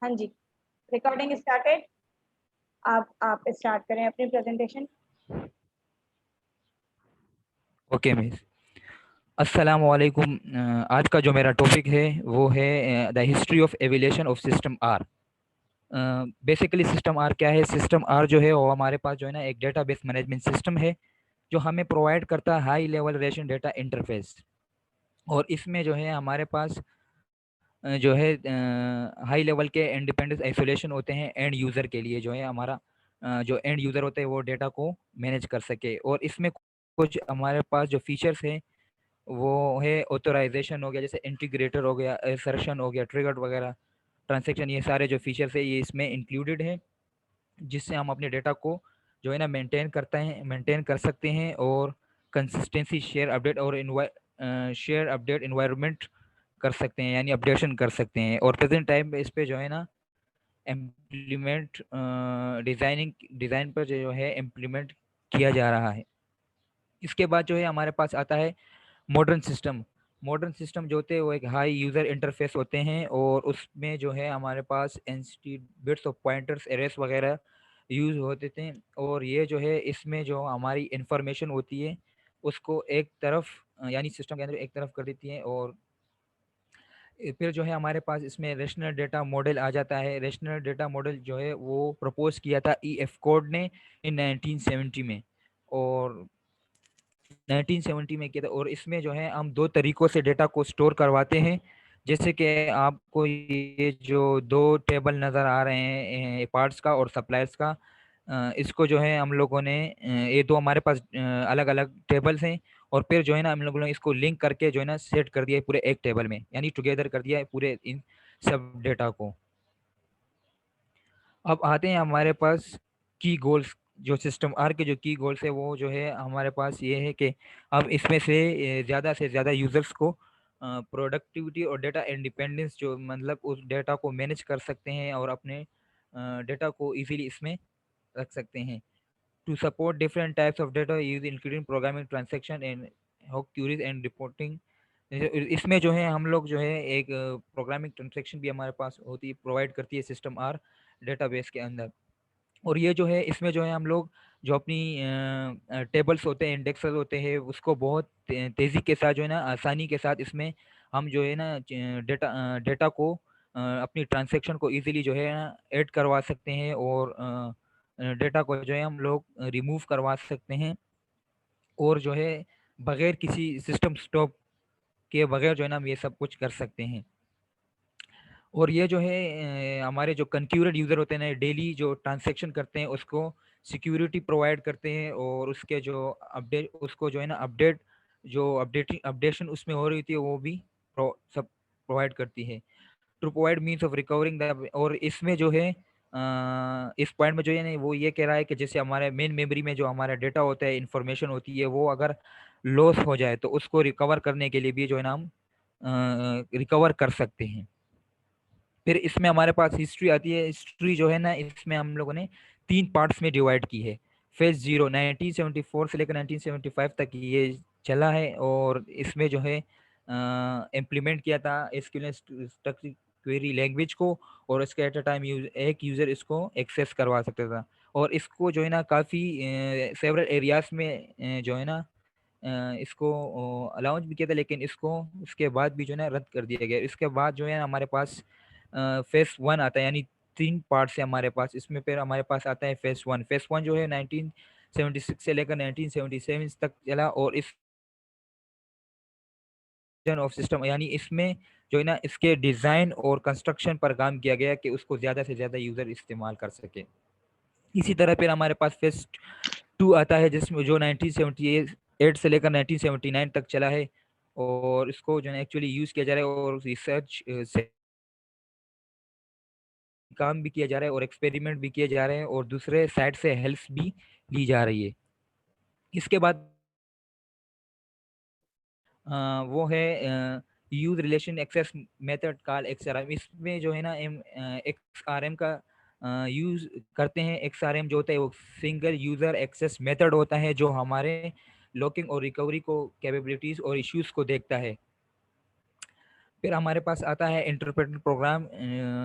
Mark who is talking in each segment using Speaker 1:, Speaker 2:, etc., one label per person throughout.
Speaker 1: हाँ जी, recording started. आप start करें अपनी प्रेजेंटेशन।
Speaker 2: Okay miss. अस्सलाम वालेकुम। आज का जो मेरा टॉपिक है वो है the history of evolution of system R. Basically system R क्या है? सिस्टम आर जो है वो हमारे पास जो है ना एक डेटाबेस मैनेजमेंट सिस्टम है जो हमें प्रोवाइड करता है high level relation data interface. और इसमें जो है हमारे पास जो है हाई लेवल के इंडिपेंडेंस आइसोलेशन होते हैं एंड यूज़र के लिए, जो है हमारा जो एंड यूज़र होते हैं वो डेटा को मैनेज कर सके। और इसमें कुछ हमारे पास जो फीचर्स हैं वो है ऑथराइजेशन हो गया, जैसे इंटीग्रेटर हो गया, असर्शन हो गया, ट्रिगर वगैरह, ट्रांजैक्शन, ये सारे जो फीचर्स है ये इसमें इंक्लूडेड है, जिससे हम अपने डेटा को जो है ना मेंटेन कर सकते हैं और कंसिस्टेंसी शेयर अपडेट और शेयर अपडेट इन्वायरमेंट कर सकते हैं, यानी अपडेशन कर सकते हैं। और प्रेजेंट टाइम पे इस पे जो है ना इम्प्लीमेंट डिज़ाइन पर जो है इम्प्लीमेंट किया जा रहा है। इसके बाद जो है हमारे पास आता है मॉडर्न सिस्टम। मॉडर्न सिस्टम जो होते हैं वो एक हाई यूज़र इंटरफेस होते हैं और उसमें जो है हमारे पास NCT bits of pointers arrays वगैरह यूज़ होते थे। और ये जो है इसमें जो हमारी इंफॉर्मेशन होती है उसको एक तरफ यानी सिस्टम के अंदर एक तरफ कर देती है। और फिर जो है हमारे पास इसमें रेशनल डेटा मॉडल आ जाता है। रेशनल डेटा मॉडल जो है वो प्रपोज किया था ईएफ कोड ने इन 1970 में। और 1970 में किया था। और इसमें जो है हम दो तरीकों से डेटा को स्टोर करवाते हैं। जैसे कि आपको ये जो दो टेबल नज़र आ रहे हैं पार्ट्स का और सप्लायर्स का, इसको जो है हम लोगों ने ये दो हमारे पास अलग अलग टेबल्स हैं। और फिर जो है ना हम लोगों ने इसको लिंक करके जो है ना सेट कर दिया है पूरे एक टेबल में, यानी टुगेदर कर दिया है पूरे इन सब डेटा को। अब आते हैं हमारे पास की गोल्स। जो सिस्टम आर के जो की गोल्स है वो जो है हमारे पास ये है कि अब इसमें से ज़्यादा यूज़र्स को प्रोडक्टिविटी और डेटा इंडिपेंडेंस, जो मतलब उस डेटा को मैनेज कर सकते हैं और अपने डेटा को इजीली इसमें रख सकते हैं। To support different types of data use including programming transaction and hoc queries and reporting. इसमें जो है हम लोग जो है एक प्रोग्रामिंग ट्रांजैक्शन भी हमारे पास होती है, प्रोवाइड करती है सिस्टम आर डेटाबेस के अंदर। और ये जो है इसमें जो है हम लोग जो अपनी टेबल्स होते हैं, इंडेक्सेस होते हैं, उसको बहुत तेज़ी के साथ जो है ना आसानी के साथ इसमें हम जो है ना डेटा को अपनी ट्रांजैक्शन को इजीली जो है ना ऐड करवा सकते हैं। और डेटा को जो है हम लोग रिमूव करवा सकते हैं। और जो है बगैर किसी सिस्टम स्टॉप के बगैर जो है ना हम ये सब कुछ कर सकते हैं। और ये जो है हमारे जो कन्क्यूरेड यूज़र होते हैं ना, डेली जो ट्रांजैक्शन करते हैं उसको सिक्योरिटी प्रोवाइड करते हैं। और उसके जो अपडेट उसको जो है ना अपडेशन उसमें हो रही थी वो भी सब प्रोवाइड करती है। To provide means of recovering the. और इसमें जो है इस पॉइंट में जो है ना वो ये कह रहा है कि जैसे हमारे मेन मेमोरी में जो हमारा डेटा होता है, इंफॉर्मेशन होती है, वो अगर लॉस हो जाए तो उसको रिकवर करने के लिए भी जो है ना हम रिकवर कर सकते हैं। फिर इसमें हमारे पास हिस्ट्री आती है। हिस्ट्री जो है ना इसमें हम लोगों ने 3 पार्ट्स में डिवाइड की है। फेज़ 0 1974 से लेकर 1975 तक ये चला है। और इसमें जो है इम्प्लीमेंट किया था एसक्यूएल स्ट्रक्चर क्वेरी लैंग्वेज को। और इसके एट अ टाइम एक यूज़र इसको एक्सेस करवा सकता था। और इसको जो है ना काफ़ी सेवरल एरियाज में जो है ना इसको अलाउंस भी किया था, लेकिन इसको उसके बाद भी जो है ना रद्द कर दिया गया। इसके बाद जो है ना हमारे पास फेस वन आता है, यानी 3 पार्ट्स है हमारे पास इसमें। फिर हमारे पास आता है फेस वन। फेस वन जो है 1976 से लेकर 1977 तक चला। और इस ऑफ सिस्टम यानी इसमें जो है ना इसके डिज़ाइन और कंस्ट्रक्शन पर काम किया गया कि उसको ज़्यादा से ज़्यादा यूज़र इस्तेमाल कर सके। इसी तरह फिर हमारे पास फेस टू आता है जिसमें जो 1978 से लेकर 1979 तक चला है। और इसको जो है एक्चुअली यूज़ किया जा रहा है और रिसर्च से काम भी किया जा रहा है और एक्सपेरिमेंट भी किए जा रहे हैं और दूसरे साइड से हेल्प भी ली जा रही है। इसके बाद वो है use relation access method call XRM. इसमें जो है ना एक्सआरएम का यूज करते हैं। एक्सआरएम जो होता है वो सिंगल यूजर एक्सेस मेथड होता है जो हमारे लॉकिंग और रिकवरी को कैपेबिलिटीज और इश्यूज को देखता है। फिर हमारे पास आता है इंटरप्रेटर प्रोग्राम,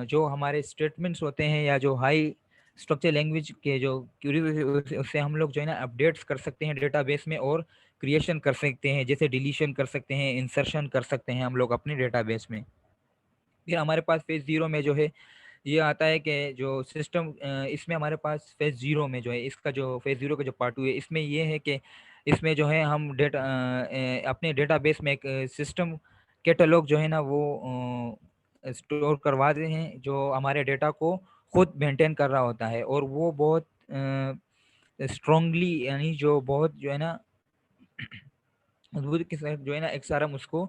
Speaker 2: जो हमारे स्टेटमेंट्स होते हैं या जो हाई स्ट्रक्चर लैंग्वेज के जो क्यूरीज उससे हम लोग जो है ना अपडेट्स कर सकते हैं डेटाबेस में, और क्रिएशन कर सकते हैं, जैसे डिलीशन कर सकते हैं, इंसर्शन कर सकते हैं हम लोग अपने डेटाबेस में। फिर हमारे पास फेज 0 में जो है ये आता है कि जो सिस्टम, इसमें हमारे पास फेज 0 में जो है, इसका जो फेज 0 का जो पार्ट 2 है, इसमें ये है कि इसमें जो है हम डेटा अपने डेटाबेस में एक सिस्टम कैटलॉग जो है ना वो स्टोर करवा रहे हैं, जो हमारे डेटा को खुद मेंटेन कर रहा होता है, और वो बहुत स्ट्रांगली, यानी जो बहुत जो है ना मजबूती के साथ जो है ना XRM उसको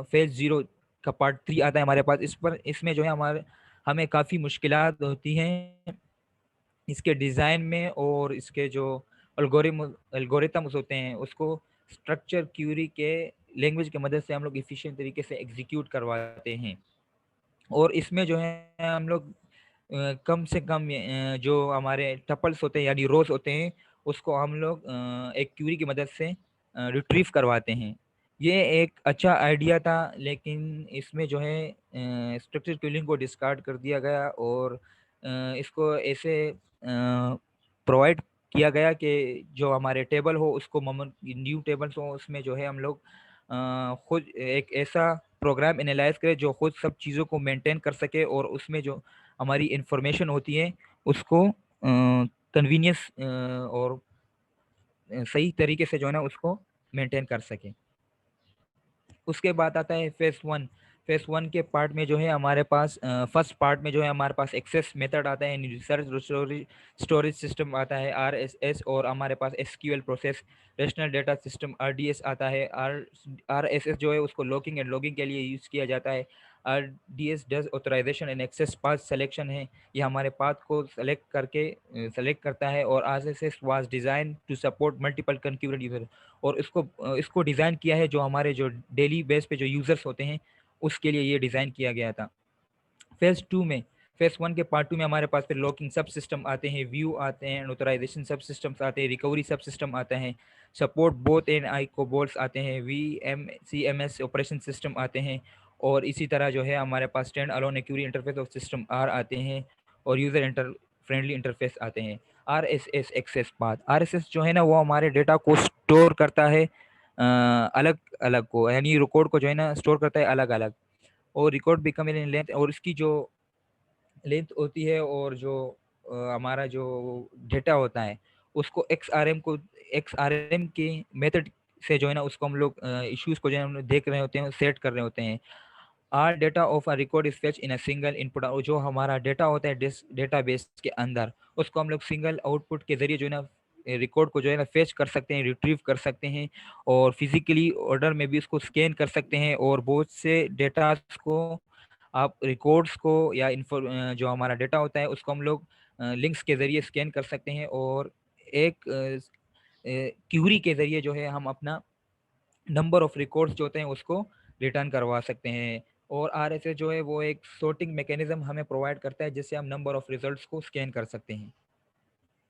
Speaker 2: फेज 0 का पार्ट 3 आता है हमारे पास। इस पर इसमें जो है हमारे हमें काफ़ी मुश्किलात होती हैं इसके डिज़ाइन में, और इसके जो एल्गोरिथम्स होते हैं उसको स्ट्रक्चर क्यूरी के लैंग्वेज की मदद से हम लोग एफिशिएंट तरीके से एग्जीक्यूट करवाते हैं। और इसमें जो है हम लोग कम से कम जो हमारे टपल्स होते हैं यानी रोज होते हैं, उसको हम लोग एक क्यूरी की मदद से रिट्रीव करवाते हैं। ये एक अच्छा आइडिया था, लेकिन इसमें जो है स्ट्रक्चर क्यूरिंग को डिस्कार्ड कर दिया गया, और इसको ऐसे प्रोवाइड किया गया कि जो हमारे टेबल हो उसको न्यू टेबल्स हो उसमें जो है हम लोग खुद एक ऐसा प्रोग्राम एनालाइज करें जो खुद सब चीज़ों को मेंटेन कर सके, और उसमें जो हमारी इंफॉर्मेशन होती है उसको कन्वीनियंस और सही तरीके से जो है ना उसको मेंटेन कर सके। उसके बाद आता है फेस वन के पार्ट में जो है हमारे पास फर्स्ट पार्ट में जो है हमारे पास एक्सेस मेथड आता है, रिसर्च स्टोरेज सिस्टम आता है RSS, और हमारे पास SQL process rational data system RDS आता है। RSS जो है उसको लॉकिंग एंड लॉगिंग के लिए यूज़ किया जाता है। RDS does authorization and access path selection है, ये हमारे पाथ को सेलेक्ट करता है। और RSS was design to support multiple configured user, और इसको डिज़ाइन किया है जो हमारे जो डेली बेस पे जो यूज़र्स होते हैं उसके लिए ये डिज़ाइन किया गया था। फेज़ 2 में, फेज़ 1 के पार्ट 2 में हमारे पास फिर लॉकिंग सब सिस्टम आते हैं, व्यू आते हैं, ऑथराइजेशन सब सिस्टम्स आते हैं, रिकवरी सब सिस्टम आता है, सपोर्ट बोथ एंड आई कोबोल्स आते हैं, VMCMS ऑपरेशन सिस्टम आते हैं, और इसी तरह जो है हमारे पास stand alone a query interface of system R आते हैं, और यूज़र फ्रेंडली इंटरफेस आते हैं। RSS एक्सेस पाथ, RSS जो है ना वो हमारे डेटा को स्टोर करता है अलग अलग को, यानी रिकॉर्ड को जो है ना स्टोर करता है अलग अलग, और रिकॉर्ड बिकम इन लेंथ, और इसकी जो लेंथ होती है और जो हमारा जो डेटा होता है उसको XRM के मेथड से जो है ना उसको हम लोग इश्यूज को जो है हम लोग देख रहे होते हैं, सेट कर रहे होते हैं। Are data of a record is fetch in a single input, और जो हमारा डेटा होता है डेटाबेस के अंदर उसको हम लोग सिंगल आउटपुट के जरिए जो है ना रिकॉर्ड को जो है ना फेच कर सकते हैं, रिट्रीव कर सकते हैं, और फिजिकली ऑर्डर में भी इसको स्कैन कर सकते हैं, और बहुत से डेटा को आप रिकॉर्ड्स को या जो हमारा डेटा होता है उसको हम लोग लिंक्स के ज़रिए स्कैन कर सकते हैं, और एक क्यूरी के ज़रिए जो है हम अपना नंबर ऑफ रिकॉर्ड्स जो होते हैं उसको रिटर्न करवा सकते हैं। और RSS जो है वो एक सॉर्टिंग मैकेनिज्म हमें प्रोवाइड करता है जिससे हम नंबर ऑफ रिजल्ट्स को स्कैन कर सकते हैं।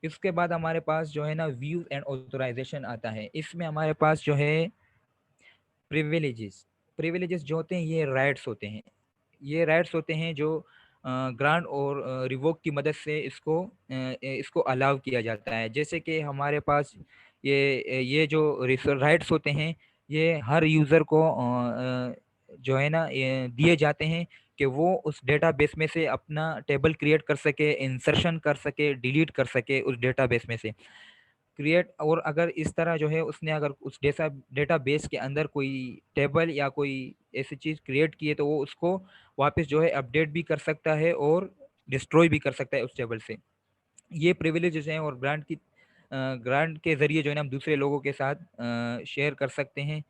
Speaker 2: इसके बाद हमारे पास जो है ना व्यूज एंड ऑथराइजेशन आता है। इसमें हमारे पास जो है प्रिविलेजेस जो होते हैं ये राइट्स होते हैं। ये राइट्स होते हैं जो ग्रांट और रिवोक की मदद से इसको अलाउ किया जाता है। जैसे कि हमारे पास ये जो राइट्स होते हैं ये हर यूज़र को जो है ना ये दिए जाते हैं कि वो उस डेटाबेस में से अपना टेबल क्रिएट कर सके, इंसर्शन कर सके, डिलीट कर सके उस डेटाबेस में से क्रिएट। और अगर इस तरह जो है उसने अगर उस डेटाबेस के अंदर कोई टेबल या कोई ऐसी चीज़ क्रिएट की है तो वो उसको वापस जो है अपडेट भी कर सकता है और डिस्ट्रॉय भी कर सकता है उस टेबल से। ये प्रिविलेजेस हैं, और ग्रांट के ज़रिए जो है ना हम दूसरे लोगों के साथ शेयर कर सकते हैं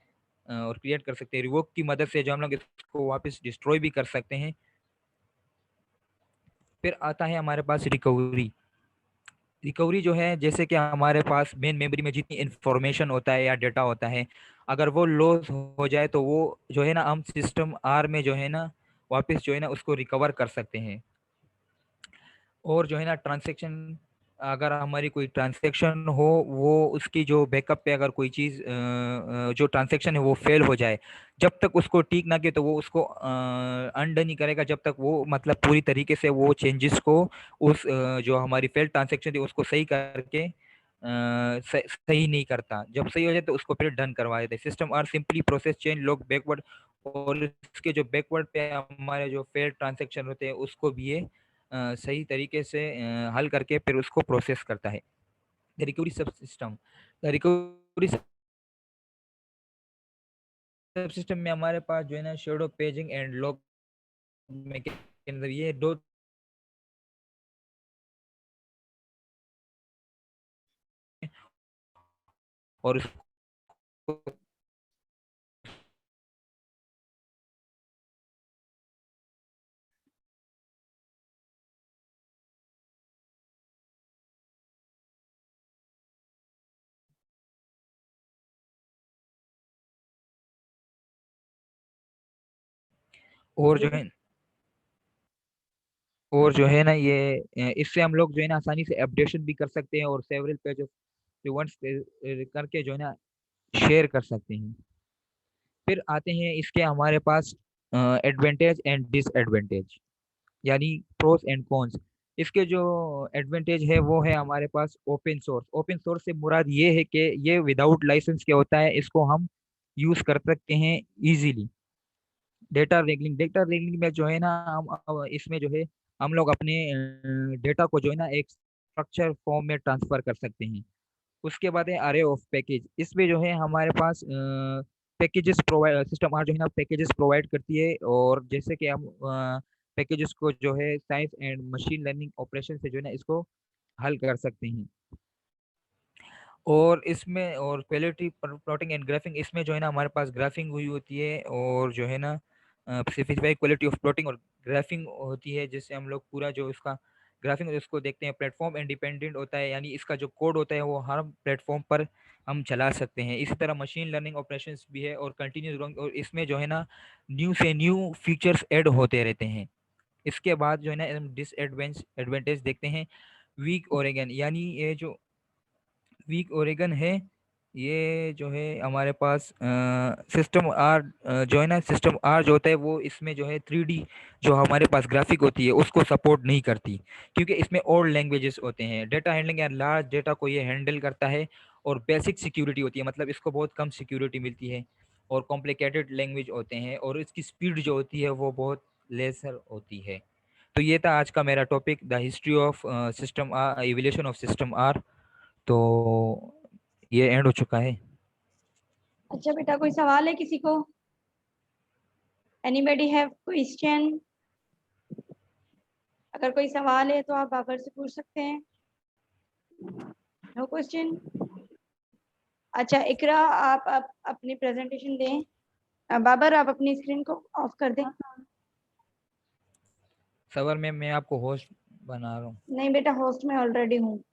Speaker 2: और क्रिएट कर सकते हैं। रिवोक की मदद से जो हम लोग इसको वापस डिस्ट्रॉय भी कर सकते हैं। फिर आता है हमारे पास रिकवरी। रिकवरी जो है जैसे कि हमारे पास मेन मेमोरी में जितनी इंफॉर्मेशन होता है या डेटा होता है, अगर वो लॉस हो जाए तो वो जो है ना हम सिस्टम आर में जो है ना वापस जो है ना उसको रिकवर कर सकते हैं। और जो है ना ट्रांजैक्शन अगर हमारी कोई ट्रांजैक्शन हो, वो उसकी जो बैकअप पे अगर कोई चीज जो ट्रांजैक्शन है वो फेल हो जाए, जब तक उसको ठीक ना किए तो वो उसको अनडन ही करेगा, जब तक वो मतलब पूरी तरीके से वो चेंजेस को उस जो हमारी फेल ट्रांजैक्शन थी उसको सही करके सही नहीं करता। जब सही हो जाए तो उसको फिर डन करवा देते। System R simply process change log backward, और इसके जो बैकवर्ड पे हमारे जो फेल ट्रांजैक्शन होते हैं उसको भी ये सही तरीके से हल करके फिर उसको प्रोसेस करता है। द रिकवरी सब सिस्टम, द रिकवरी सब सिस्टम में हमारे पास जो है ना shadow paging and log mechanism, ये दो और और जो है ना ये इससे हम लोग जो है ना आसानी से अपडेशन भी कर सकते हैं और सेवरल पेज ऑफ इवेंट्स करके जो है ना शेयर कर सकते हैं। फिर आते हैं इसके हमारे पास एडवांटेज एंड डिसएडवांटेज, यानी प्रोस एंड कॉन्स। इसके जो एडवांटेज है वो है हमारे पास ओपन सोर्स। ओपन सोर्स से मुराद ये है कि ये विदाउट लाइसेंस के होता है, इसको हम यूज कर सकते हैं इजीली। डेटा रेगलिंग में जो है ना हम इसमें जो है हम लोग अपने डेटा को जो है ना एक स्ट्रक्चर फॉर्म में ट्रांसफर कर सकते हैं। उसके बाद है अरे ऑफ पैकेज। इसमें जो है हमारे पास पैकेजेस प्रोवाइड, सिस्टम जो है ना पैकेजेस प्रोवाइड करती है, और जैसे कि हम पैकेजेस को जो है science and machine learning operation से जो है ना इसको हल कर सकते हैं। और इसमें और क्वालिटी प्लॉटिंग एंड ग्राफिंग, इसमें जो है ना हमारे पास ग्राफिंग हुई होती है, और जो है ना स्पेसिफाई क्वालिटी ऑफ प्लॉटिंग और ग्राफिंग होती है, जिससे हम लोग पूरा जो इसका ग्राफिंग उसको देखते हैं। प्लेटफॉर्म इंडिपेंडेंट होता है, यानी इसका जो कोड होता है वो हर प्लेटफॉर्म पर हम चला सकते हैं। इसी तरह मशीन लर्निंग ऑपरेशंस भी है और कंटिन्यूस ग्रोइंग, और इसमें जो है ना न्यू से न्यू फीचर्स ऐड होते रहते हैं। इसके बाद जो है ना हम एडवांटेज देखते हैं। वीक ओरेगन, यानी ये जो वीक ओरेगन है, ये जो है हमारे पास सिस्टम आर जो है ना सिस्टम आर जो होता है वो इसमें जो है 3D जो हमारे पास ग्राफिक होती है उसको सपोर्ट नहीं करती, क्योंकि इसमें और लैंग्वेजेस होते हैं। डेटा हैंडलिंग या लार्ज डेटा को ये हैंडल करता है, और बेसिक सिक्योरिटी होती है, मतलब इसको बहुत कम सिक्योरिटी मिलती है, और कॉम्प्लिकेटेड लैंग्वेज होते हैं, और इसकी स्पीड जो होती है वो बहुत लेसर होती है। तो ये था आज का मेरा topic, the history of system R, evolution of system R. तो ये एंड हो चुका है।
Speaker 1: अच्छा बेटा, कोई सवाल है किसी को? Anybody have question? अगर कोई सवाल है तो आप बाबर से पूछ सकते हैं। No question? अच्छा इकरा, आप अपनी प्रेजेंटेशन दें। बाबर, आप अपनी स्क्रीन को ऑफ कर दें।
Speaker 2: सबर में मैं आपको होस्ट बना रहा हूँ।
Speaker 1: नहीं बेटा, होस्ट में ऑलरेडी हूँ।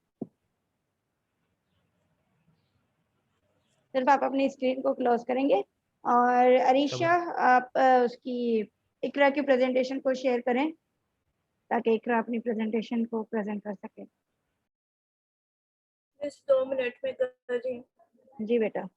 Speaker 1: सिर्फ आप अपनी स्क्रीन को क्लोज करेंगे, और अरीशा
Speaker 2: सबर
Speaker 1: आप उसकी इकरा की प्रेजेंटेशन को शेयर करें, ताकि इकरा अपनी प्रेजेंटेशन को प्रेजेंट कर सके।
Speaker 3: इस 2 मिनट में कर रही हूँ।
Speaker 1: जी बेटा।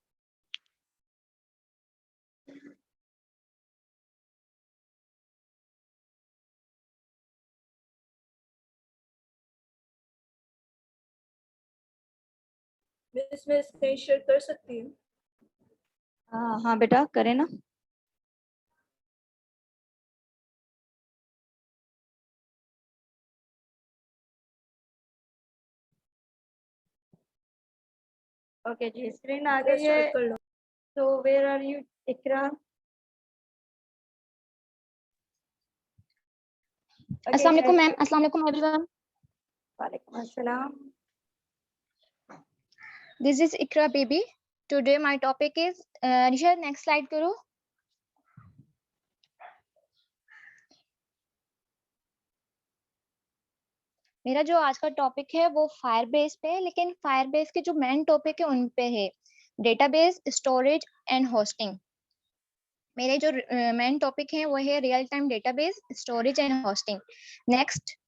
Speaker 3: मैं स्क्रीन शेयर कर सकती हूँ?
Speaker 1: हाँ हाँ बेटा, करें ना। ओके जी, स्क्रीन आ गई है।
Speaker 3: स्टार्ट कर लो।
Speaker 1: तो वेयर आर यू इकरा?
Speaker 4: अस्सलाम वालेकुम मैम, अस्सलाम वालेकुम एवरीवन।
Speaker 1: वालेकुम अस्सलाम।
Speaker 4: This is Iqra baby. Today my topic is Nisha, next slide करो। मेरा जो आज का टॉपिक है वो फायरबेस पे है, लेकिन फायरबेस के जो मेन टॉपिक है उन पे है डेटाबेस, स्टोरेज एंड होस्टिंग। मेरे जो मेन टॉपिक है वो है real time database, storage and hosting. Next.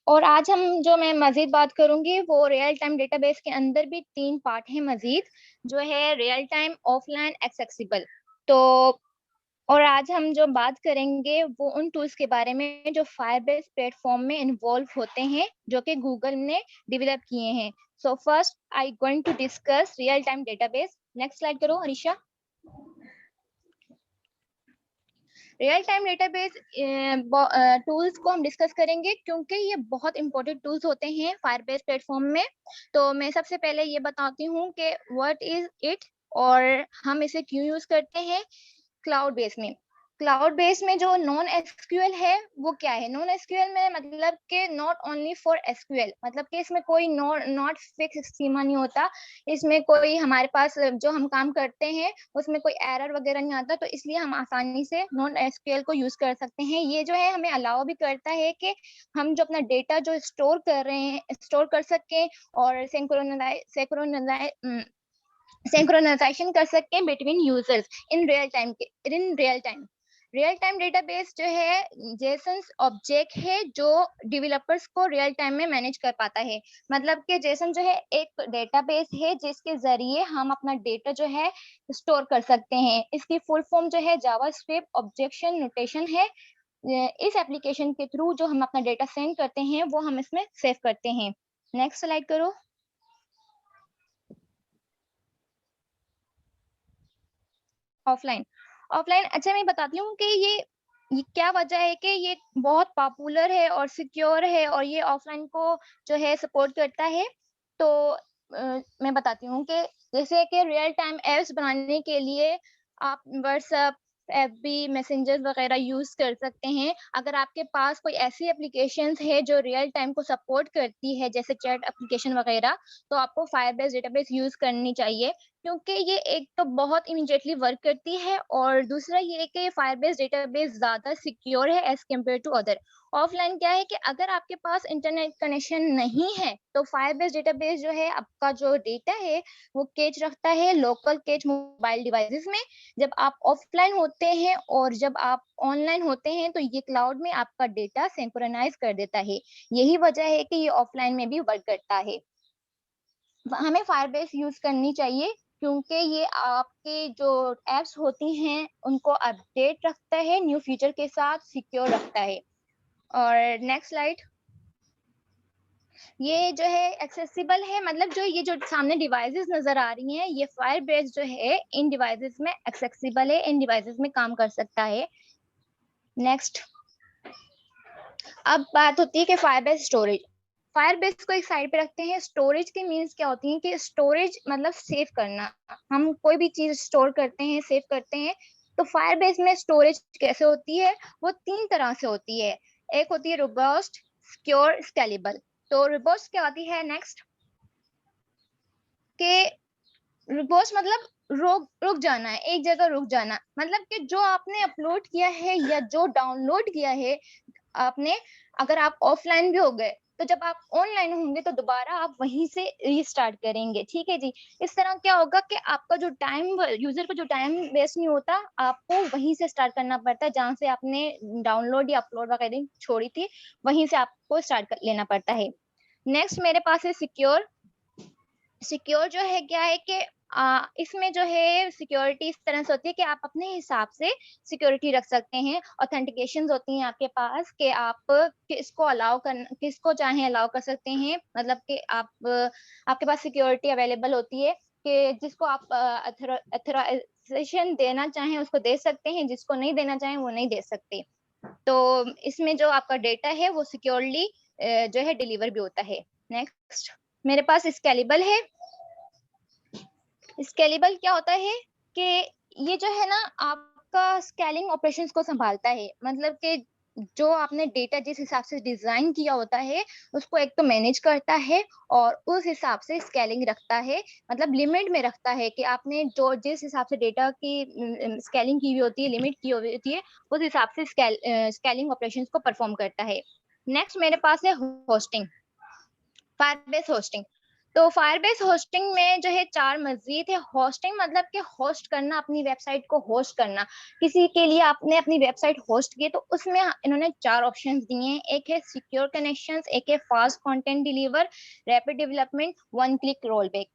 Speaker 4: और आज हम जो मैं मजीद बात करूंगी वो रियल टाइम डेटाबेस के अंदर भी 3 पार्ट है मजीद, जो है रियल टाइम, ऑफलाइन, एक्सेसिबल। तो और आज हम जो बात करेंगे वो उन टूल्स के बारे में जो फायरबेस प्लेटफॉर्म में इन्वॉल्व होते हैं, जो कि गूगल ने डेवलप किए हैं। So first I going to discuss real time database. Next slide करो Arisha. Real time database tools को हम डिस्कस करेंगे क्योंकि ये बहुत इंपॉर्टेंट टूल्स होते हैं फायरबेस प्लेटफॉर्म में। तो मैं सबसे पहले ये बताती हूँ कि व्हाट इज इट और हम इसे क्यों यूज करते हैं। क्लाउड बेस में, क्लाउड बेस में जो नॉन एसक्यूएल है वो क्या है? नॉन एसक्यूएल में मतलब कि नॉट ओनली फॉर एसक्यूएल, मतलब कि इसमें कोई नॉट फिक्स स्कीमा नहीं होता, इसमें कोई हमारे पास जो हम काम करते हैं उसमें कोई एरर वगैरह नहीं आता, तो इसलिए हम आसानी से नॉन एसक्यूएल को यूज कर सकते हैं। ये जो है हमें अलाउ भी करता है कि हम जो अपना डेटा जो स्टोर कर रहे हैं स्टोर कर सकें और सिंक्रोनाइजेशन कर सकते हैं between users in real time. Real time database जो है जेसन्स ऑब्जेक्ट है जो डेवलपर्स को रियल टाइम में मैनेज कर पाता है। मतलब कि जेसन जो है एक डेटाबेस है जिसके जरिए हम अपना डेटा जो है स्टोर कर सकते हैं। इसकी फुल फॉर्म जो है जावास्क्रिप्ट ऑब्जेक्शन नोटेशन है। इस एप्लीकेशन के थ्रू जो हम अपना डेटा सेंड करते हैं वो हम इसमें सेव करते हैं। नेक्स्ट स्लाइड करो। ऑफलाइन, अच्छा मैं बताती हूँ कि ये क्या वजह है कि ये बहुत पॉपुलर है और सिक्योर है और ये ऑफलाइन को जो है सपोर्ट करता है। तो मैं बताती हूँ कि जैसे कि रियल टाइम एप्स बनाने के लिए आप व्हाट्सएप, एफबी, मैसेंजर वगैरह यूज कर सकते हैं। अगर आपके पास कोई ऐसी एप्लीकेशंस है जो रियल टाइम को सपोर्ट करती है जैसे चैट एप्लीकेशन वगैरह, तो आपको फायरबेस डेटाबेस यूज करनी चाहिए क्योंकि ये एक तो बहुत इमीडिएटली वर्क करती है और दूसरा ये कि फायरबेस डेटाबेस ज्यादा सिक्योर है as compare to other. Offline क्या है कि अगर आपके पास इंटरनेट कनेक्शन नहीं है तो फायरबेस डेटाबेस जो है आपका जो डेटा है वो कैच रखता है लोकल कैच मोबाइल डिवाइसेस में। जब आप ऑफलाइन होते हैं और जब आप ऑनलाइन होते हैं तो ये क्लाउड में आपका डेटा सिंक्रोनाइज कर देता है। यही वजह है कि ये ऑफलाइन में भी वर्क करता है। हमें फायरबेस यूज करनी चाहिए क्योंकि ये आपके जो एप्स होती हैं उनको अपडेट रखता है, न्यू फीचर के साथ सिक्योर रखता है। और नेक्स्ट स्लाइड। ये जो है एक्सेसिबल है, मतलब जो ये जो सामने डिवाइसेस नजर आ रही हैं ये फायरबेस जो है इन डिवाइसेस में एक्सेसिबल है, इन डिवाइसेस में काम कर सकता है। नेक्स्ट, अब बात होती है कि फायरबेस स्टोरेज। फायरबेस को एक साइड पे रखते हैं। स्टोरेज के मीन्स क्या होती है कि स्टोरेज मतलब सेव करना। हम कोई भी चीज स्टोर करते हैं, सेव करते हैं, तो फायरबेस में स्टोरेज कैसे होती है? वो 3 तरह से होती है। एक होती है रोबस्ट, सिक्योर, स्केलेबल। तो रोबस्ट क्या होती है? नेक्स्ट के रोबस्ट मतलब रुक जाना है, एक जगह रुक जाना, मतलब कि जो आपने अपलोड किया है या जो डाउनलोड किया है आपने, अगर आप ऑफलाइन भी हो गए तो जब आप ऑनलाइन होंगे तो दोबारा आप वहीं से रीस्टार्ट करेंगे। ठीक है जी। इस तरह क्या होगा कि आपका जो टाइम, यूजर को जो टाइम वेस्ट नहीं होता, आपको वहीं से स्टार्ट करना पड़ता है जहां से आपने डाउनलोड या अपलोड वगैरह छोड़ी थी, वहीं से आपको स्टार्ट कर लेना पड़ता है। नेक्स्ट मेरे पास है सिक्योर। सिक्योर जो है क्या है कि इसमें जो है सिक्योरिटी इस तरह से होती है कि आप अपने हिसाब से सिक्योरिटी रख सकते हैं। ऑथेंटिकेशन होती हैं आपके पास कि आप किसको अलाउ कर, किसको चाहे अलाउ कर सकते हैं। मतलब कि आपके पास सिक्योरिटी अवेलेबल होती है कि जिसको आप अथोराइजेशन देना चाहें उसको दे सकते हैं, जिसको नहीं देना चाहें वो नहीं दे सकते। तो इसमें जो आपका डेटा है वो सिक्योरली जो है डिलीवर भी होता है। नेक्स्ट मेरे पास स्केलेबल है। स्केलेबल क्या होता है कि ये जो है ना आपका स्केलिंग ऑपरेशंस को संभालता है। मतलब कि जो आपने डेटा जिस हिसाब से डिजाइन किया होता है उसको एक तो मैनेज करता है और उस हिसाब से स्केलिंग रखता है, मतलब लिमिट में रखता है कि आपने जो जिस हिसाब से डेटा की स्केलिंग की हुई होती है, लिमिट की हुई होती है, उस हिसाब से स्केलिंग ऑपरेशंस को परफॉर्म करता है। नेक्स्ट मेरे पास है होस्टिंग, फायरबेस होस्टिंग। तो फायरबेस होस्टिंग में जो है 4 मजीद है। होस्टिंग मतलब कि होस्ट करना, अपनी वेबसाइट को होस्ट करना। किसी के लिए आपने अपनी वेबसाइट होस्ट की तो उसमें इन्होंने 4 ऑप्शंस दिए हैं। एक है सिक्योर कनेक्शंस, एक है fast content deliver, rapid development, one click roll back.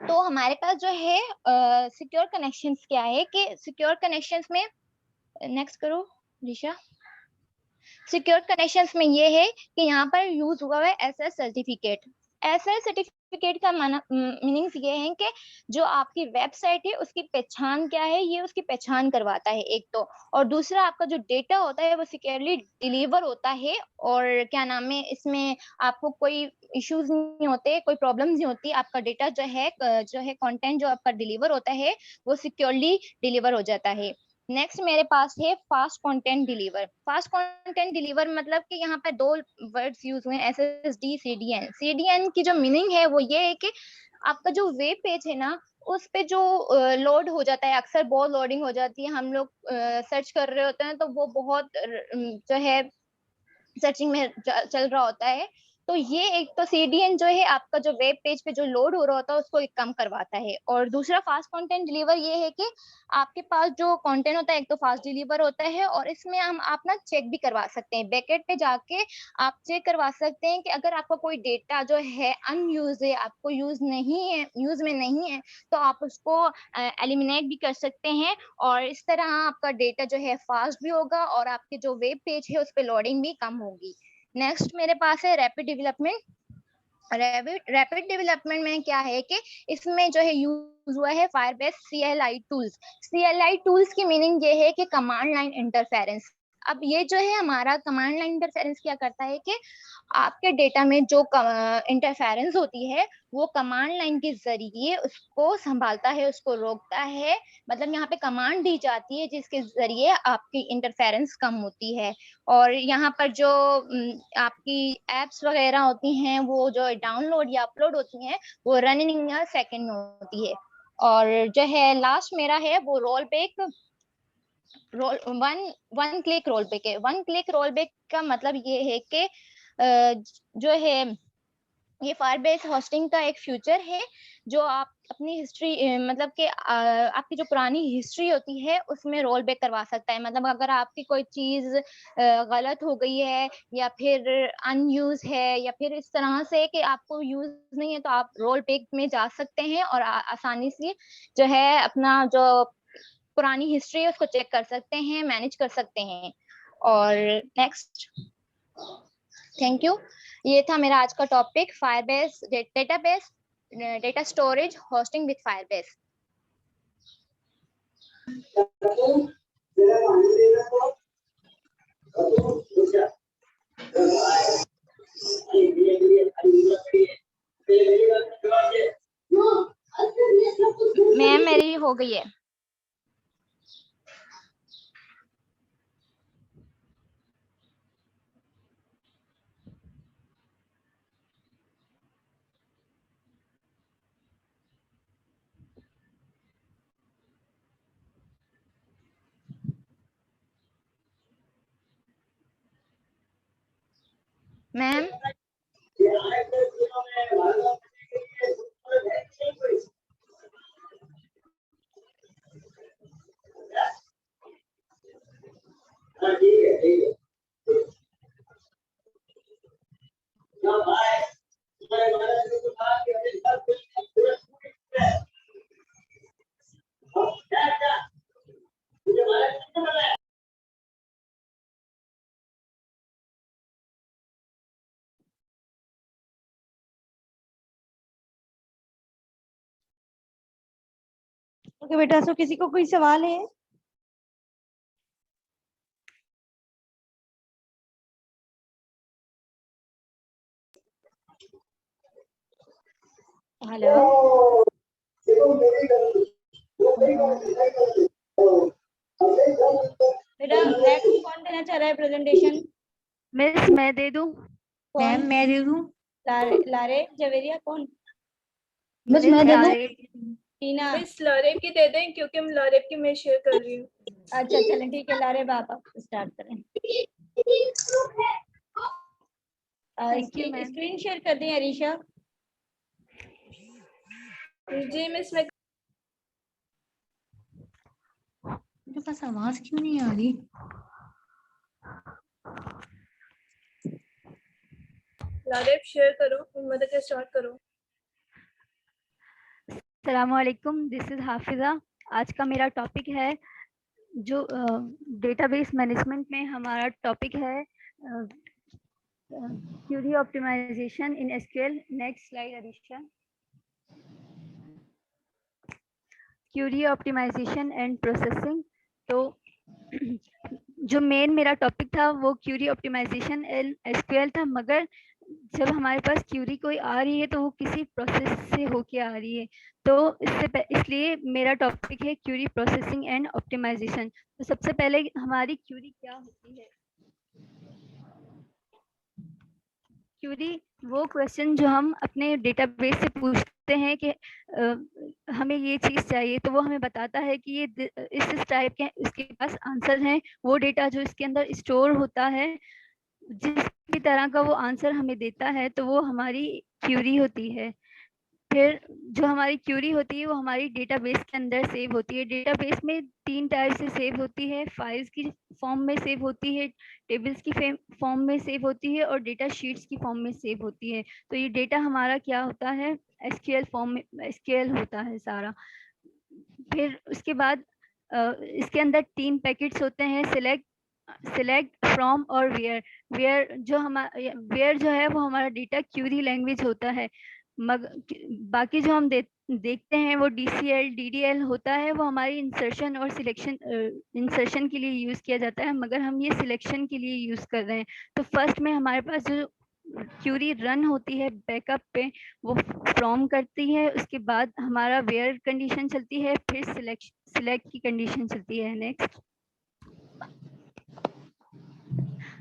Speaker 4: तो हमारे पास जो है सिक्योर कनेक्शंस क्या है कि सिक्योर कनेक्शंस में, नेक्स्ट करो ऋषा। सिक्योर कनेक्शंस में ये है कि यहाँ पर यूज हुआ है एसएस सर्टिफिकेट। एसएस सर्टिफिकेट का मीनिंग ये है कि जो आपकी वेबसाइट है उसकी पहचान क्या है, ये उसकी पहचान करवाता है एक तो, और दूसरा आपका जो डेटा होता है वो सिक्योरली डिलीवर होता है। और क्या नाम है, इसमें आपको कोई इश्यूज नहीं होते, कोई प्रॉब्लम्स नहीं होती। आपका डेटा जो है कंटेंट जो आपका डिलीवर होता है वो सिक्योरली डिलीवर हो जाता है। नेक्स्ट मेरे पास है fast content deliver. Fast content deliver मतलब कि यहाँ पर 2 वर्ड्स यूज हुए हैं, एसएसडी, सीडीएन। सीडीएन की जो मीनिंग है वो ये है कि आपका जो वेब पेज है ना, उस पे जो लोड हो जाता है, अक्सर बहुत लोडिंग हो जाती है, हम लोग सर्च कर रहे होते हैं तो वो बहुत जो है सर्चिंग में चल रहा होता है। तो ये एक तो सीडीएन जो है आपका जो वेब पेज पे जो लोड हो रहा होता है उसको एक कम करवाता है। और दूसरा फास्ट कंटेंट डिलीवर ये है कि आपके पास जो कंटेंट होता है एक तो फास्ट डिलीवर होता है, और इसमें हम आप ना चेक भी करवा सकते हैं, बैकएंड पे जाके आप चेक करवा सकते हैं कि अगर आपका कोई डेटा जो है अनयूज है, आपको यूज में नहीं है, तो आप उसको एलिमिनेट भी कर सकते हैं। और इस तरह आपका डेटा जो है फास्ट भी होगा और आपके जो वेब पेज है उस पर लोडिंग भी कम होगी। नेक्स्ट मेरे पास है रैपिड डेवलपमेंट। रैपिड डेवलपमेंट में क्या है कि इसमें जो है यूज हुआ है Firebase CLI tools. CLI tools की मीनिंग ये है कि कमांड लाइन इंटरफेरेंस। अब ये जो है हमारा कमांड लाइन इंटरफेरेंस क्या करता है कि आपके डेटा में जो इंटरफेरेंस होती है वो कमांड लाइन के जरिए उसको संभालता है, उसको रोकता है। मतलब यहाँ पे कमांड दी जाती है जिसके जरिए आपकी इंटरफेरेंस कम होती है। और यहाँ पर जो आपकी एप्स वगैरह होती हैं वो जो डाउनलोड या अपलोड होती हैं वो रनिंग या सेकंड में होती है। और जो है लास्ट मेरा है वो roll back, one click roll back है। वन क्लिक रोल बैक का मतलब ये है कि जो है ये फायरबेस होस्टिंग का एक फ्यूचर है जो आप अपनी हिस्ट्री मतलब कि आपकी जो पुरानी हिस्ट्री होती है उसमें रोल बैक करवा सकता है। मतलब अगर आपकी कोई चीज गलत हो गई है या फिर अनयूज है या फिर इस तरह से कि आपको यूज नहीं है, तो आप रोल बैक में जा सकते हैं और आसानी से जो है अपना जो पुरानी हिस्ट्री है उसको चेक कर सकते हैं, मैनेज कर सकते हैं। और नेक्स्ट, थैंक यू। ये था मेरा आज का topic, Firebase database, data storage, hosting with Firebase. Ma'am मेरी हो गई है। मैम
Speaker 1: ओके बेटा, सो किसी को कोई सवाल है? हेलो बेटा, नेक्स्ट कौन देना चाह रहा है प्रेजेंटेशन?
Speaker 5: मिस मैं दे दूं?
Speaker 1: मैम मैं दे दूं? लारे जवेरिया कौन?
Speaker 5: मिस
Speaker 4: मैं दे दूं?
Speaker 1: टीना?
Speaker 3: मिस लारेब की दे दें क्योंकि हम लारेब की मैं शेयर कर रही हूँ।
Speaker 1: अच्छा चलें ठीक है, लारे आप स्टार्ट करें।
Speaker 5: Thank you ma'am.
Speaker 1: Screen share कर दें अरीशा।
Speaker 3: जी मिस मैं
Speaker 5: मेरे पास आवाज क्यों नहीं आ रही?
Speaker 3: लाइव शेयर करो, मदद के स्टार्ट करो।
Speaker 5: अस्सलामुअलैकुम, दिस इज हाफिजा। आज का मेरा टॉपिक है जो डेटाबेस मैनेजमेंट में हमारा टॉपिक है query optimization in SQL. Next slide Arisha. Query optimization and processing. तो जो मेन मेरा टॉपिक था वो क्यूरी ऑप्टिमाइजेशन एंड एसक्यूएल था, मगर जब हमारे पास क्यूरी कोई आ रही है तो वो किसी प्रोसेस से होके आ रही है, तो इसलिए मेरा टॉपिक है क्यूरी प्रोसेसिंग एंड ऑप्टिमाइजेशन। तो सबसे पहले हमारी क्यूरी क्या होती है? क्यूरी वो क्वेश्चन जो हम अपने डेटाबेस से पूछते हैं कि हमें ये चीज़ चाहिए, तो वो हमें बताता है कि ये इस टाइप के इसके पास आंसर हैं। वो डेटा जो इसके अंदर स्टोर होता है, जिस भी तरह का वो आंसर हमें देता है, तो वो हमारी क्यूरी होती है। फिर जो हमारी क्यूरी होती है वो हमारी डेटाबेस के अंदर सेव होती है। डेटाबेस में 3 टाइप से सेव होती है, फाइल्स की फॉर्म में सेव होती है, टेबल्स की फॉर्म में सेव होती है और डेटा शीट्स की फॉर्म में सेव होती है। तो ये डेटा हमारा क्या होता है? एसक्यूएल फॉर्म में एसक्यूएल होता है सारा। फिर उसके बाद इसके अंदर 3 पैकेट्स होते हैं, सिलेक्ट, फ्रॉम और वेयर। वेयर जो है वो हमारा डेटा क्यूरी लैंग्वेज होता है। बाकी जो हम देखते हैं वो DCL, DDL होता है, वो हमारी इंसर्शन और सिलेक्शन इंसर्शन के लिए यूज़ किया जाता है, मगर हम ये सिलेक्शन के लिए यूज़ कर रहे हैं। तो फर्स्ट में हमारे पास जो क्यूरी रन होती है बैकअप पे, वो फ्रॉम करती है, उसके बाद हमारा वेयर कंडीशन चलती है, फिर सिलेक्ट की कंडीशन चलती है। नेक्स्ट,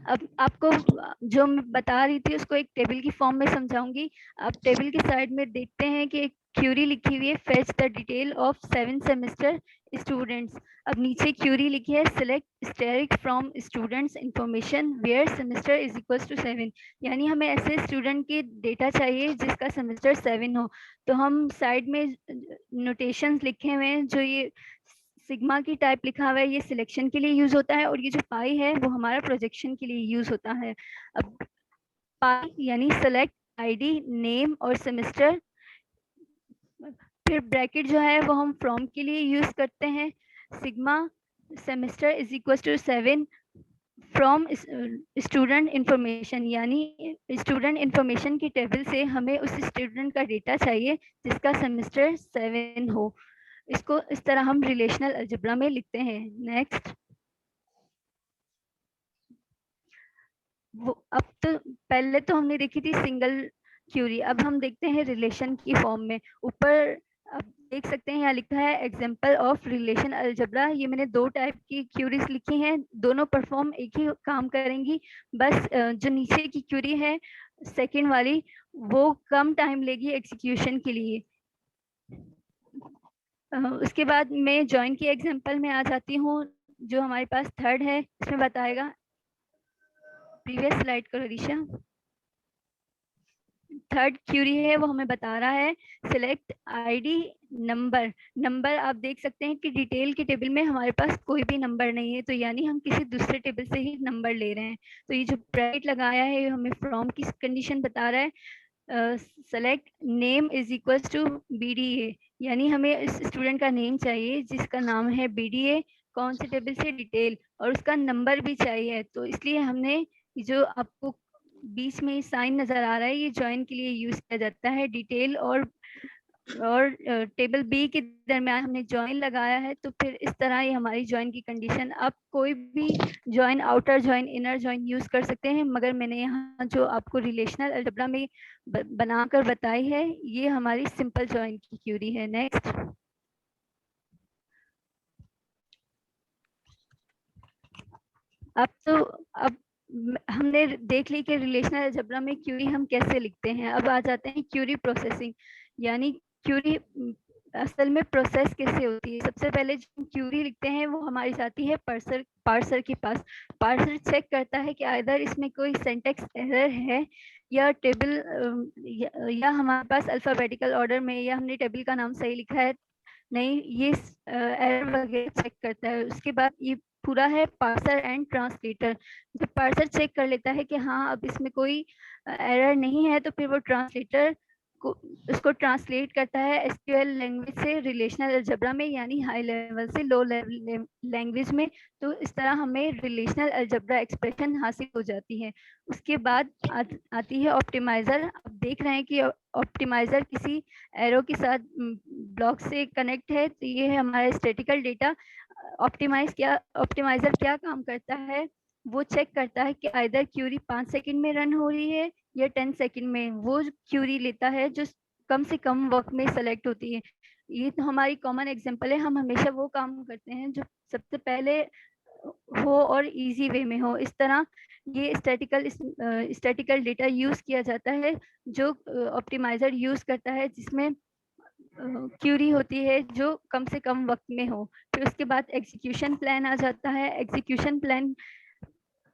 Speaker 5: अब आपको जो मैं बता रही थी उसको एक टेबल की फॉर्म में समझाऊंगी। आप टेबल की साइड में देखते हैं कि एक क्यूरी लिखी हुई है, fetch the detail of 7 semester students. अब नीचे क्यूरी लिखी है, select asterisk from students information where semester is equals to 7। यानी हमें ऐसे स्टूडेंट की डेटा चाहिए जिसका सेमेस्टर 7 हो। तो हम साइड में नोटेशंस लिखे हुए हैं, जो ये सिग्मा की टाइप लिखा हुआ है, ये सिलेक्शन के लिए यूज होता है, और ये जो पाई है वो हमारा प्रोजेक्शन के लिए यूज होता है। अब पाई यानी सेलेक्ट आईडी, नेम और सेमेस्टर। फिर ब्रैकेट जो है वो हम फ्रॉम के लिए यूज करते हैं। Sigma semester is equal to 7 from student information, यानी स्टूडेंट इंफॉर्मेशन की टेबल से हमें उस स्टूडेंट का डेटा चाहिए जिसका सेमेस्टर 7 हो। इसको इस तरह हम रिलेशनल अलजेब्रा में लिखते हैं। नेक्स्ट, वो अब तो पहले तो हमने देखी थी सिंगल क्यूरी, अब हम देखते हैं रिलेशन की फॉर्म में। ऊपर आप देख सकते हैं यहाँ लिखा है एग्जांपल ऑफ रिलेशन अलजेब्रा। ये मैंने 2 टाइप की क्यूरीज लिखी हैं, दोनों परफॉर्म एक ही काम करेंगी, बस जो नीचे की क्यूरी है सेकंड वाली, वो कम टाइम लेगी एग्जीक्यूशन के लिए। उसके बाद मैं जॉइन की एग्जांपल में आ जाती हूँ, जो हमारे पास थर्ड है, इसमें बताएगा। प्रीवियस स्लाइड करो ऋषा। थर्ड क्यूरी है वो हमें बता रहा है सिलेक्ट आईडी नंबर। आप देख सकते हैं कि डिटेल की टेबल में हमारे पास कोई भी नंबर नहीं है, तो यानी हम किसी दूसरे टेबल से ही नंबर ले रहे हैं। तो ये जो ब्रैकेट लगाया है हमें फ्रॉम की कंडीशन बता रहा है। Select name is equal to BDA, यानी हमें इस स्टूडेंट का नेम चाहिए जिसका नाम है BDA, कौन से टेबल से, डिटेल, और उसका नंबर भी चाहिए। तो इसलिए हमने जो आपको बीच में साइन नजर आ रहा है, ये ज्वाइन के लिए यूज किया जाता है। डिटेल और टेबल बी के दरमियान हमने ज्वाइन लगाया है, तो फिर इस तरह ये हमारी ज्वाइन की कंडीशन। आप कोई भी join, outer join, inner join use कर सकते हैं, मगर मैंने यहाँ जो आपको रिलेशनल अलजेब्रा में बनाकर बताई है, ये हमारी सिंपल ज्वाइन की क्यूरी है। नेक्स्ट, अब हमने देख ली कि रिलेशनल अलजेब्रा में क्यूरी हम कैसे लिखते हैं। अब आ जाते हैं क्यूरी प्रोसेसिंग, यानी क्यूरी असल में प्रोसेस कैसे होती है। सबसे पहले जो क्यूरी लिखते हैं वो हमारी जाती है पार्सर के पास। पार्सर चेक करता है कि आइदर इसमें कोई सिंटैक्स एरर है या टेबल या हमारे पास अल्फाबेटिकल ऑर्डर में या हमने टेबल का नाम सही लिखा है नहीं, ये एरर वगैरह चेक करता है। उसके बाद ये पूरा है पार्सर एंड ट्रांसलेटर। जब पार्सर चेक कर लेता है कि हाँ अब इसमें कोई एरर नहीं है, तो फिर वो ट्रांसलेटर को उसको ट्रांसलेट करता है एसक्यूएल लैंग्वेज से रिलेशनल अलजेब्रा में, यानी हाई लेवल से लो लेवल लैंग्वेज में। तो इस तरह हमें रिलेशनल अलजेब्रा एक्सप्रेशन हासिल हो जाती है। उसके बाद आती है ऑप्टिमाइजर। आप देख रहे हैं कि ऑप्टिमाइजर किसी एरो के साथ ब्लॉक से कनेक्ट है, तो ये है हमारा स्टैटिकल डेटा। ऑप्टिमाइजर क्या काम करता है, वो चेक करता है कि आइदर क्यूरी 5 सेकंड में रन हो रही है या 10 सेकंड में। वो क्यूरी लेता है जो कम से कम वक्त में सेलेक्ट होती है। ये तो हमारी कॉमन एग्जांपल है। हम हमेशा वो काम करते हैं जो सबसे पहले हो और इजी वे में हो। इस तरह ये स्टैटिकल डेटा यूज किया जाता है जो ऑप्टिमाइजर यूज करता है, जिसमें क्यूरी होती है जो कम से कम वक्त में हो। फिर उसके बाद एग्जीक्यूशन प्लान आ जाता है। एग्जीक्यूशन प्लान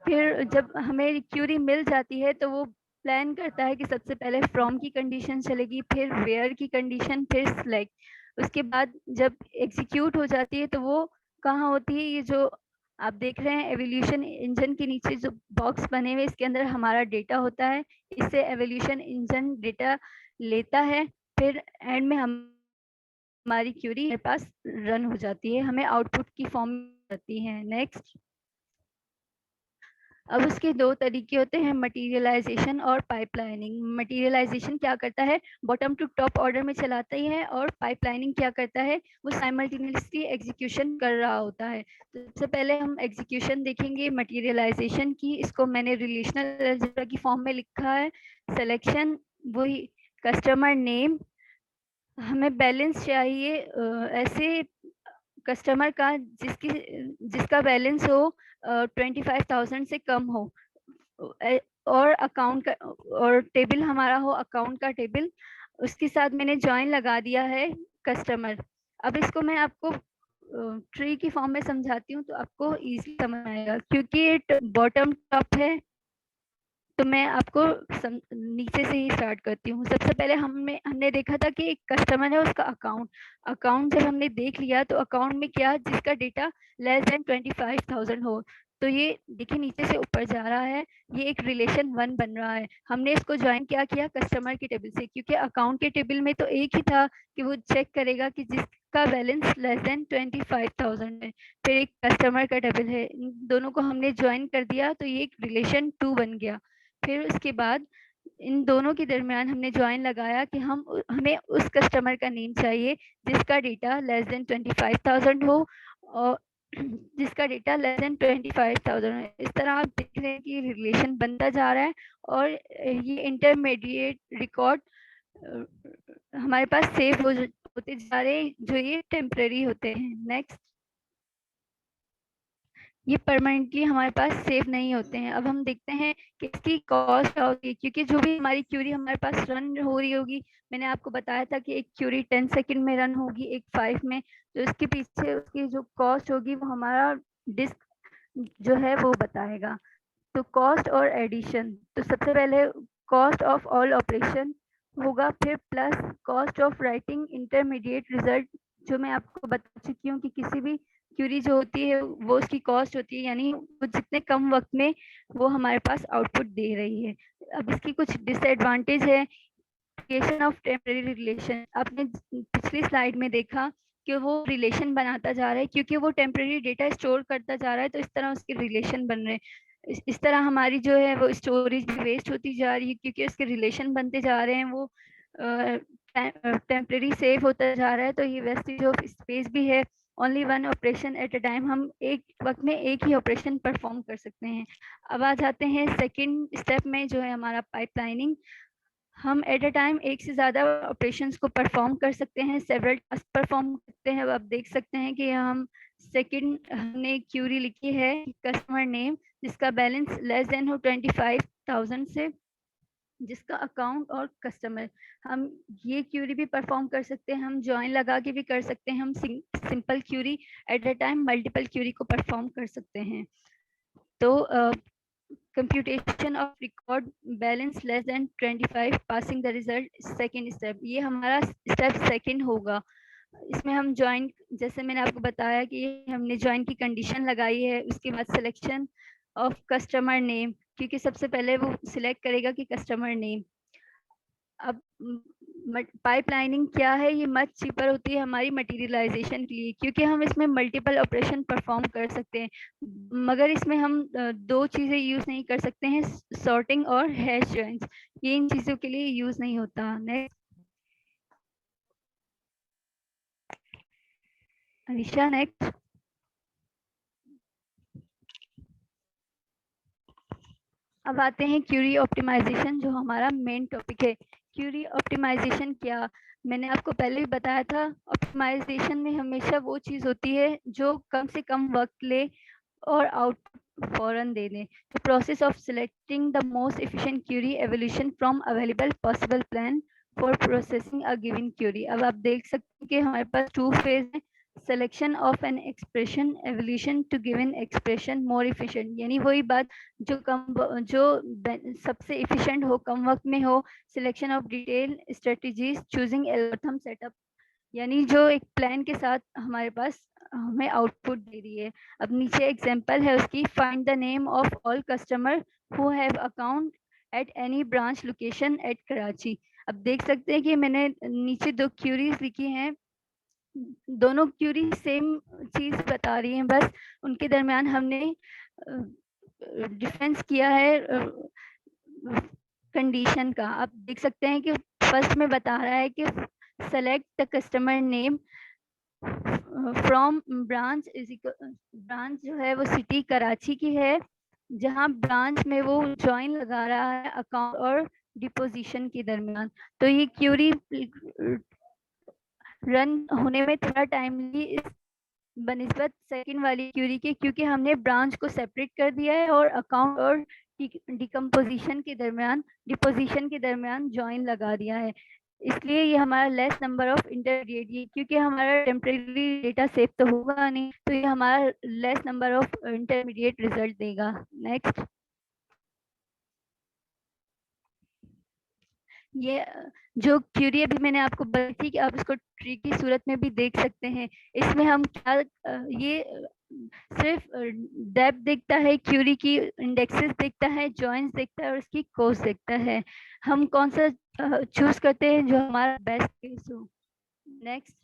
Speaker 5: फिर जब हमें क्यूरी मिल जाती है तो वो प्लान करता है कि सबसे पहले फ्रॉम की कंडीशन चलेगी, फिर वेयर की कंडीशन, फिर सिलेक्ट। उसके बाद जब एग्जीक्यूट हो जाती है तो वो कहाँ होती है, ये जो आप देख रहे हैं एवोल्यूशन इंजन के नीचे जो बॉक्स बने हुए, इसके अंदर हमारा डेटा होता है। इससे एवोल्यूशन इंजन डेटा लेता है, फिर एंड में हमारी क्यूरी हमारे पास रन हो जाती है, हमें आउटपुट की फॉर्म आती है। नेक्स्ट, अब उसके दो तरीके होते हैं, मटेरियलाइजेशन और पाइपलाइनिंग। मटेरियलाइजेशन क्या करता है, बॉटम टू टॉप ऑर्डर में चलाता ही है, और पाइपलाइनिंग क्या करता है, वो साइमल्टेनियसली एग्जीक्यूशन कर रहा होता है। तो सबसे पहले हम एग्जीक्यूशन देखेंगे मटेरियलाइजेशन की। इसको मैंने रिलेशनल अलजेब्रा की फॉर्म में लिखा है। सिलेक्शन, वही कस्टमर नेम, हमें बैलेंस चाहिए ऐसे कस्टमर का जिसका बैलेंस हो 25,000 से कम हो, और अकाउंट का, और टेबल हमारा हो अकाउंट का टेबल। उसके साथ मैंने ज्वाइन लगा दिया है कस्टमर। अब इसको मैं आपको ट्री की फॉर्म में समझाती हूँ तो आपको इजी समझ आएगा, क्योंकि बॉटम टॉप है तो मैं आपको नीचे से ही स्टार्ट करती हूँ। सबसे पहले हमने देखा था कि एक कस्टमर है, उसका अकाउंट जब हमने देख लिया तो अकाउंट में क्या, जिसका डेटा लेस देन 25,000 हो। तो ये देखिए नीचे से ऊपर जा रहा है, ये एक रिलेशन 1 बन रहा है। हमने इसको ज्वाइन क्या किया कस्टमर के टेबल से, क्योंकि अकाउंट के टेबल में तो एक ही था कि वो चेक करेगा कि जिसका बैलेंस लेस देन 25,000 है। फिर एक कस्टमर का टेबल है, इन दोनों को हमने ज्वाइन कर दिया तो ये एक रिलेशन 2 बन गया। फिर उसके बाद इन दोनों के दरमियान हमने ज्वाइन लगाया कि हमें उस कस्टमर का नेम चाहिए जिसका डेटा लेस देन 25,000 हो, और जिसका डेटा लेस देन 25,000 है। इस तरह आप देख रहे हैं कि रिलेशन बनता जा रहा है, और ये इंटरमीडिएट रिकॉर्ड हमारे पास सेव होते जा रहे हैं, जो ये टेम्परेरी होते हैं। नेक्स्ट, ये परमानेंटली हमारे पास सेव नहीं होते हैं। अब हम देखते हैं कि इसकी कॉस्ट क्या होगी, क्योंकि जो भी हमारी क्यूरी हमारे पास रन हो रही होगी, मैंने आपको बताया था कि एक क्यूरी 10 सेकंड में रन होगी, एक 5 में, तो इसके पीछे उसकी जो कॉस्ट होगी वो हमारा डिस्क जो है वो बताएगा। तो कॉस्ट और एडिशन, तो सबसे पहले कॉस्ट ऑफ ऑल ऑपरेशन होगा, फिर plus cost of writing intermediate result, जो मैं आपको बता चुकी हूँ कि किसी भी क्यूरी जो होती है वो उसकी कॉस्ट होती है, यानी वो जितने कम वक्त में वो हमारे पास आउटपुट दे रही है। अब इसकी कुछ डिसएडवांटेज है, क्रिएशन ऑफ टेम्परेरी रिलेशन। आपने पिछली स्लाइड में देखा कि वो रिलेशन बनाता जा रहा है, क्योंकि वो टेम्परेरी डेटा स्टोर करता जा रहा है, तो इस तरह उसके रिलेशन बन रहे हैं। इस तरह हमारी जो है वो स्टोरेज भी वेस्ट होती जा रही है, क्योंकि उसके रिलेशन बनते जा रहे हैं, वो टेम्परेरी सेव होता जा रहा है, तो ये वेस्टेज ऑफ स्पेस भी है। Only 1 operation at a time, हम एक वक्त में एक ही ऑपरेशन परफॉर्म कर सकते हैं। अब आ जाते हैं सेकंड स्टेप में, जो है हमारा पाइपलाइनिंग। हम एट अ टाइम एक से ज़्यादा ऑपरेशंस को परफॉर्म कर सकते हैं, सेवरल टास्क परफॉर्म करते हैं। अब आप देख सकते हैं कि हम सेकंड हमने क्यूरी लिखी है कस्टमर नेम, जिसका बैलेंस लेस देन हो 25,000 से, जिसका अकाउंट और कस्टमर। हम ये क्यूरी भी परफॉर्म कर सकते हैं, हम ज्वाइन लगा के भी कर सकते हैं, हम simple query at a time multiple query को परफॉर्म कर सकते हैं। तो computation of record balance less than 25 passing the result second step। ये हमारा स्टेप सेकंड होगा। इसमें हम ज्वाइन, जैसे मैंने आपको बताया कि हमने ज्वाइन की कंडीशन लगाई है, उसके बाद सिलेक्शन ऑफ कस्टमर नेम, क्योंकि सबसे पहले वो सिलेक्ट करेगा कि कस्टमर नेम। अब पाइपलाइनिंग क्या है, ये मच चीपर होती है हमारी मटेरियलाइजेशन के लिए, क्योंकि हम इसमें मल्टीपल ऑपरेशन परफॉर्म कर सकते हैं, मगर इसमें हम दो चीज़ें यूज़ नहीं कर सकते हैं, सॉर्टिंग और हैश जॉइंस, ये इन चीज़ों के लिए यूज़ नहीं होता। Next Anisha, next. अब आते हैं क्यूरी ऑप्टिमाइजेशन, जो हमारा मेन टॉपिक है। क्यूरी ऑप्टिमाइजेशन क्या, मैंने आपको पहले भी बताया था, ऑप्टिमाइजेशन में हमेशा वो चीज़ होती है जो कम से कम वक्त ले और आउटपुट फौरन दे दें। The process of selecting the most efficient query evolution from available possible plan for processing a given query. अब आप देख सकते हैं कि हमारे पास टू फेज है, selection of an expression, evolution to given expression more efficient, यानी वही बात जो सबसे एफिशिएंट हो, कम वक्त में हो, selection of detail strategies, choosing algorithm setup, यानी जो एक प्लान के साथ हमारे पास हमें आउटपुट दे रही है। अब नीचे एग्जांपल है उसकी, find the name of all customer who have account at any branch location eight Karachi. अब देख सकते हैं कि मैंने नीचे दो क्यूरीज लिखी हैं, दोनों क्यूरी सेम चीज बता रही हैं, बस उनके दरमियान हमने डिफरेंस किया है कंडीशन का। आप देख सकते हैं कि फर्स्ट में बता रहा है कि select the customer name from branch, branch जो है वो सिटी कराची की है, जहां ब्रांच में वो ज्वाइन लगा रहा है अकाउंट और डिपोजिशन के दरमियान। तो ये क्यूरी रन होने में थोड़ा टाइम ली इस बनिस्बत सेकंड वाली क्यूरी के, क्योंकि हमने ब्रांच को सेपरेट कर दिया है और अकाउंट और डिकम्पोजिशन के दरमियान, डिपोजिशन के दरमियान ज्वाइन लगा दिया है, इसलिए ये हमारा लेस नंबर ऑफ इंटरमीडिएट, ये क्योंकि हमारा टेम्परेरी डेटा सेव तो होगा नहीं, तो ये हमारा less number of intermediate result देगा। नेक्स्ट, ये जो क्यूरी अभी मैंने आपको बताई थी कि आप इसको ट्री की सूरत में भी देख सकते हैं, इसमें हम क्या ये सिर्फ डेप्थ देखता है, क्यूरी की इंडेक्सेस देखता है, जॉइंस देखता है और इसकी कोस्ट देखता है। हम कौन सा चूज करते हैं जो हमारा बेस्ट केस हो। नेक्स्ट,